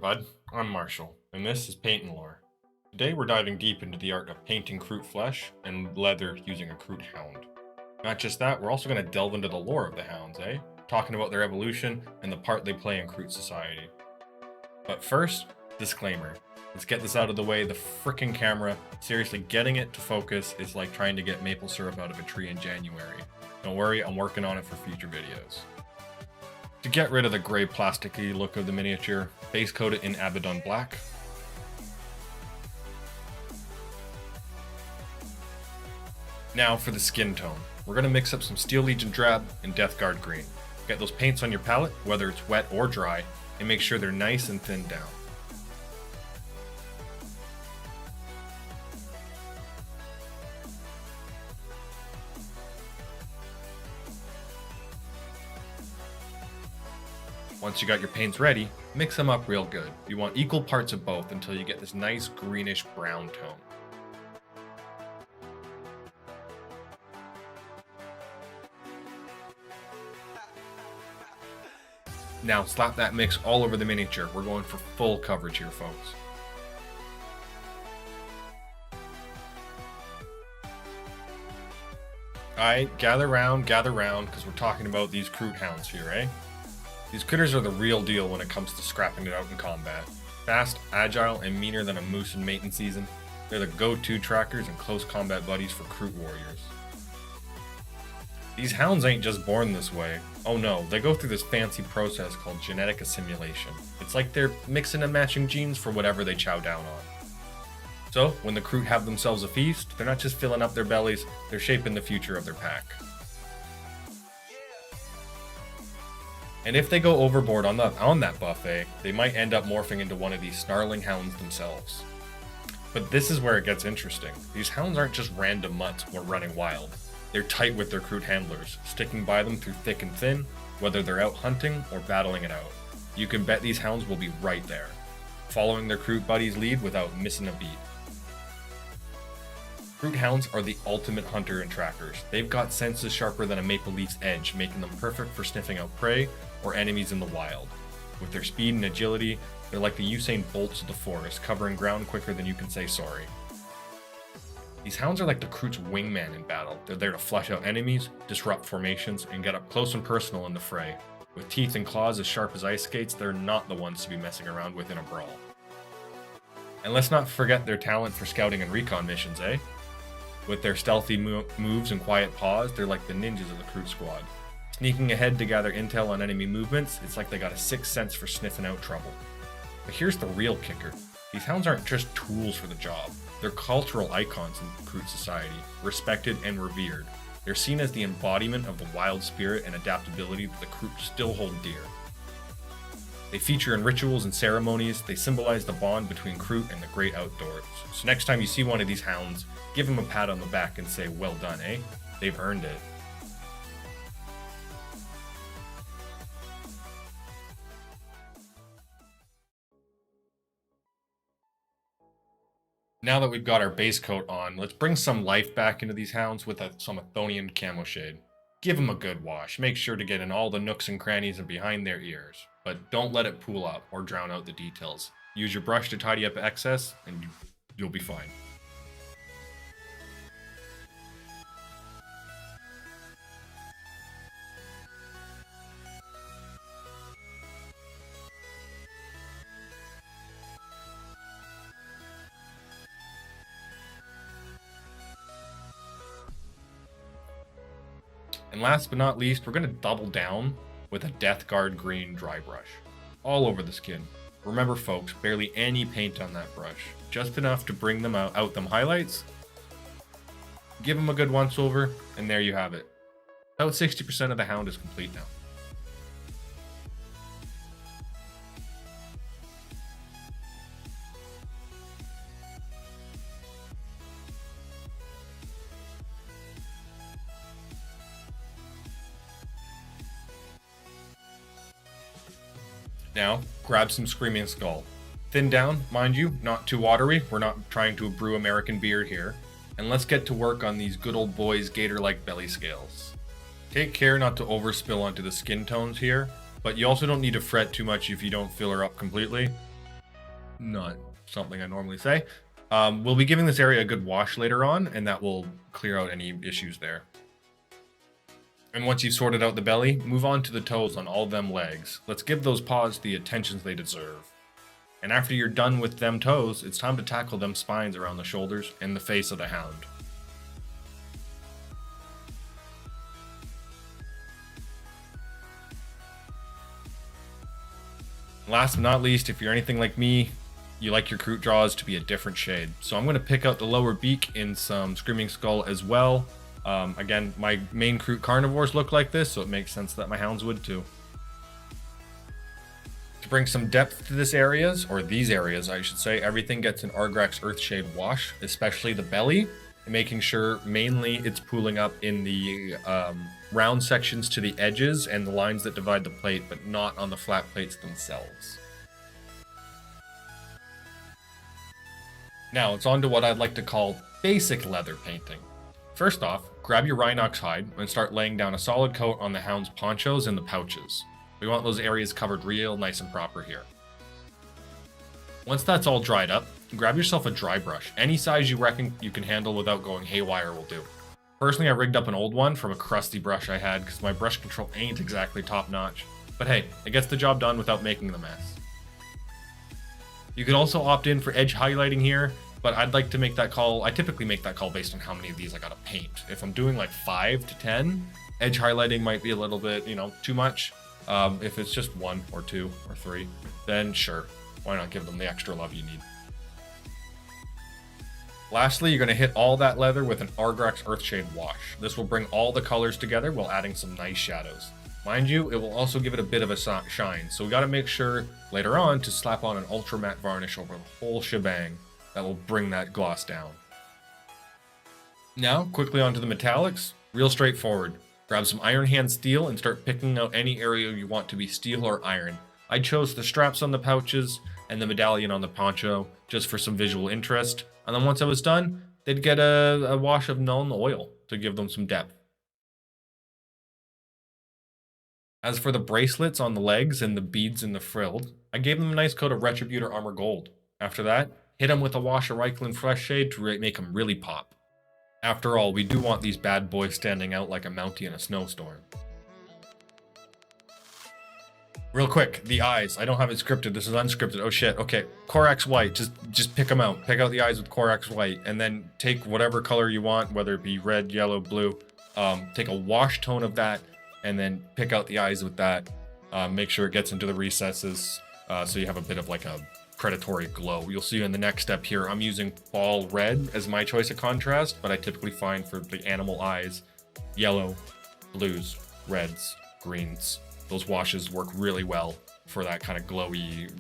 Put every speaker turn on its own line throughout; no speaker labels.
bud. I'm Marshall, and this is Paint and Lore. Today we're diving deep into the art of painting Kroot flesh and leather using a Kroot Hound. Not just that, we're also going to delve into the lore of the Hounds, talking about their evolution and the part they play in Kroot society. But first, disclaimer. Let's get this out of the way. The frickin' camera, seriously, getting it to focus is like trying to get maple syrup out of a tree in January. Don't worry, I'm working on it for future videos. To get rid of the grey plasticky look of the miniature, base coat it in Abaddon Black. Now for the skin tone. We're going to mix up some Steel Legion Drab and Death Guard Green. Get those paints on your palette, whether it's wet or dry, and make sure they're nice and thinned down. Once you got your paints ready, mix them up real good. You want equal parts of both until you get this nice greenish brown tone. Now slap that mix all over the miniature. We're going for full coverage here, folks. Alright, gather round, because we're talking about these Kroot Hounds here, These critters are the real deal when it comes to scrapping it out in combat. Fast, agile, and meaner than a moose in mating season, they're the go-to trackers and close combat buddies for Kroot warriors. These hounds ain't just born this way. Oh no, they go through this fancy process called genetic assimilation. It's like they're mixing and matching genes for whatever they chow down on. So, when the Kroot have themselves a feast, they're not just filling up their bellies, they're shaping the future of their pack. And if they go overboard on that buffet, they might end up morphing into one of these snarling hounds themselves. But this is where it gets interesting. These hounds aren't just random mutts who are running wild. They're tight with their Kroot handlers, sticking by them through thick and thin, whether they're out hunting or battling it out. You can bet these hounds will be right there, following their Kroot buddies' lead without missing a beat. Kroot Hounds are the ultimate hunter and trackers. They've got senses sharper than a maple leaf's edge, making them perfect for sniffing out prey or enemies in the wild. With their speed and agility, they're like the Usain Bolts of the forest, covering ground quicker than you can say sorry. These hounds are like the Kroot's wingman in battle. They're there to flush out enemies, disrupt formations, and get up close and personal in the fray. With teeth and claws as sharp as ice skates, they're not the ones to be messing around with in a brawl. And let's not forget their talent for scouting and recon missions, With their stealthy moves and quiet paws, they're like the ninjas of the Kroot squad. Sneaking ahead to gather intel on enemy movements, it's like they got a sixth sense for sniffing out trouble. But here's the real kicker. These hounds aren't just tools for the job. They're cultural icons in Kroot society, respected and revered. They're seen as the embodiment of the wild spirit and adaptability that the Kroot still hold dear. They feature in rituals and ceremonies. They symbolize the bond between Kroot and the great outdoors. So next time you see one of these hounds, give them a pat on the back and say, well done, They've earned it. Now that we've got our base coat on, let's bring some life back into these hounds with some Athonian camo shade. Give them a good wash. Make sure to get in all the nooks and crannies and behind their ears. But don't let it pool up or drown out the details. Use your brush to tidy up excess and you'll be fine. And last but not least, we're going to double down with a Death Guard Green Drybrush. All over the skin. Remember folks, barely any paint on that brush. Just enough to bring them out them highlights. Give them a good once over, and there you have it. About 60% of the hound is complete now. Now, grab some Screaming Skull. Thin down, mind you, not too watery, we're not trying to brew American beer here. And let's get to work on these good old boys' gator-like belly scales. Take care not to overspill onto the skin tones here, but you also don't need to fret too much if you don't fill her up completely. Not something I normally say. We'll be giving this area a good wash later on, and that will clear out any issues there. And once you've sorted out the belly, move on to the toes on all them legs. Let's give those paws the attentions they deserve. And after you're done with them toes, it's time to tackle them spines around the shoulders and the face of the hound. Last but not least, if you're anything like me, you like your Kroot draws to be a different shade. So I'm going to pick out the lower beak in some Screaming Skull as well. Again, my main Kroot carnivores look like this, so it makes sense that my hounds would too. To bring some depth to these areas, I should say, everything gets an Argrax Earthshade wash, especially the belly, and making sure mainly it's pooling up in the round sections to the edges and the lines that divide the plate, but not on the flat plates themselves. Now it's on to what I'd like to call basic leather painting. First off, grab your Rhinox hide and start laying down a solid coat on the hound's ponchos and the pouches. We want those areas covered real nice and proper here. Once that's all dried up, grab yourself a Drybrush. Any size you reckon you can handle without going haywire will do. Personally, I rigged up an old one from a crusty brush I had because my brush control ain't exactly top notch. But hey, it gets the job done without making the mess. You can also opt in for edge highlighting here, but I'd like to make that call. I typically make that call based on how many of these I gotta paint. If I'm doing like 5 to 10, edge highlighting might be a little bit, too much. If it's just 1 or 2 or 3, then sure, why not give them the extra love you need. Lastly, you're going to hit all that leather with an Argrax Earthshade wash. This will bring all the colors together while adding some nice shadows. Mind you, it will also give it a bit of a shine, so we got to make sure later on to slap on an ultra matte varnish over the whole shebang that will bring that gloss down. Now, quickly onto the metallics. Real straightforward. Grab some Iron Hand steel and start picking out any area you want to be steel or iron. I chose the straps on the pouches and the medallion on the poncho just for some visual interest. And then once I was done, they'd get a wash of Nuln Oil to give them some depth. As for the bracelets on the legs and the beads in the frill, I gave them a nice coat of Retributor Armor Gold. After that, hit them with a wash of Reikland Fresh Shade to make them really pop. After all, we do want these bad boys standing out like a Mountie in a snowstorm. Real quick, the eyes. I don't have it scripted. This is unscripted. Oh shit. Okay, Corax White. Just pick them out. Pick out the eyes with Corax White, and then take whatever color you want, whether it be red, yellow, blue. Take a wash tone of that, and then pick out the eyes with that. Make sure it gets into the recesses, so you have a bit of like a predatory glow. You'll see in the next step here, I'm using Ball Red as my choice of contrast, but I typically find for the animal eyes, yellow, blues, reds, greens. Those washes work really well for that kind of glowy,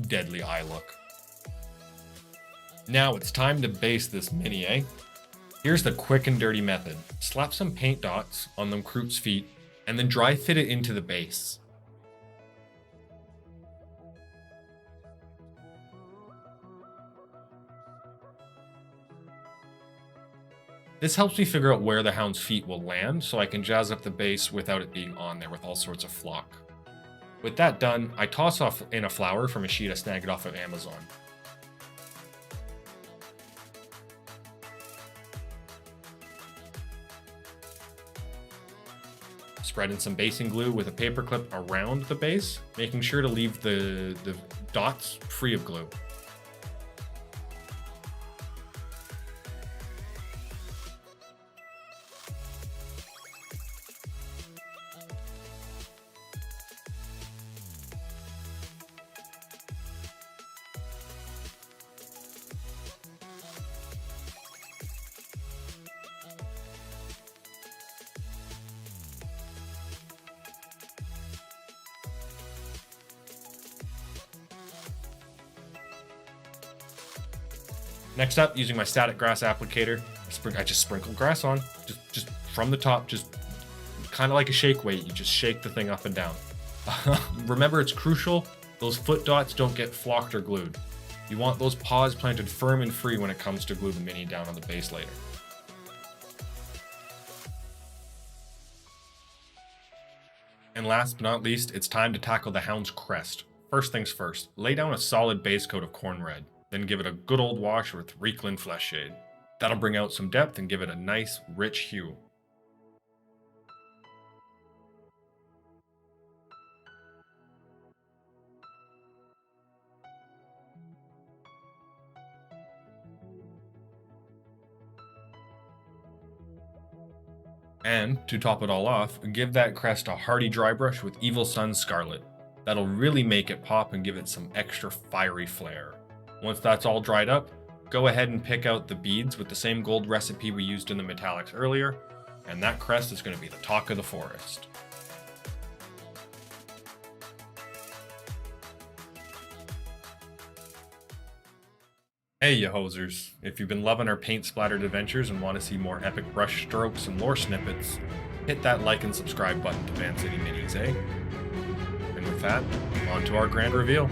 deadly eye look. Now it's time to base this mini, eh? Here's the quick and dirty method. Slap some paint dots on them Kroot's feet, and then dry fit it into the base. This helps me figure out where the hound's feet will land, so I can jazz up the base without it being on there with all sorts of flock. With that done, I toss off in a flower from a sheet I snagged off of Amazon. Spread in some basing glue with a paperclip around the base, making sure to leave the dots free of glue. Next up, using my static grass applicator, I just sprinkle grass on, just from the top, just kind of like a shake weight. You just shake the thing up and down. Remember, it's crucial, those foot dots don't get flocked or glued. You want those paws planted firm and free when it comes to glue the mini down on the base later. And last but not least, it's time to tackle the hound's crest. First things first, lay down a solid base coat of corn red, then give it a good old wash with Reeklin Flesh Shade. That'll bring out some depth and give it a nice, rich hue. And, to top it all off, give that crest a hearty Drybrush with Evil Sun's Scarlet. That'll really make it pop and give it some extra fiery flair. Once that's all dried up, go ahead and pick out the beads with the same gold recipe we used in the metallics earlier, and that crest is going to be the talk of the forest. Hey ya hosers, if you've been loving our paint splattered adventures and want to see more epic brush strokes and lore snippets, hit that like and subscribe button to Van City Minis, eh? And with that, on to our grand reveal.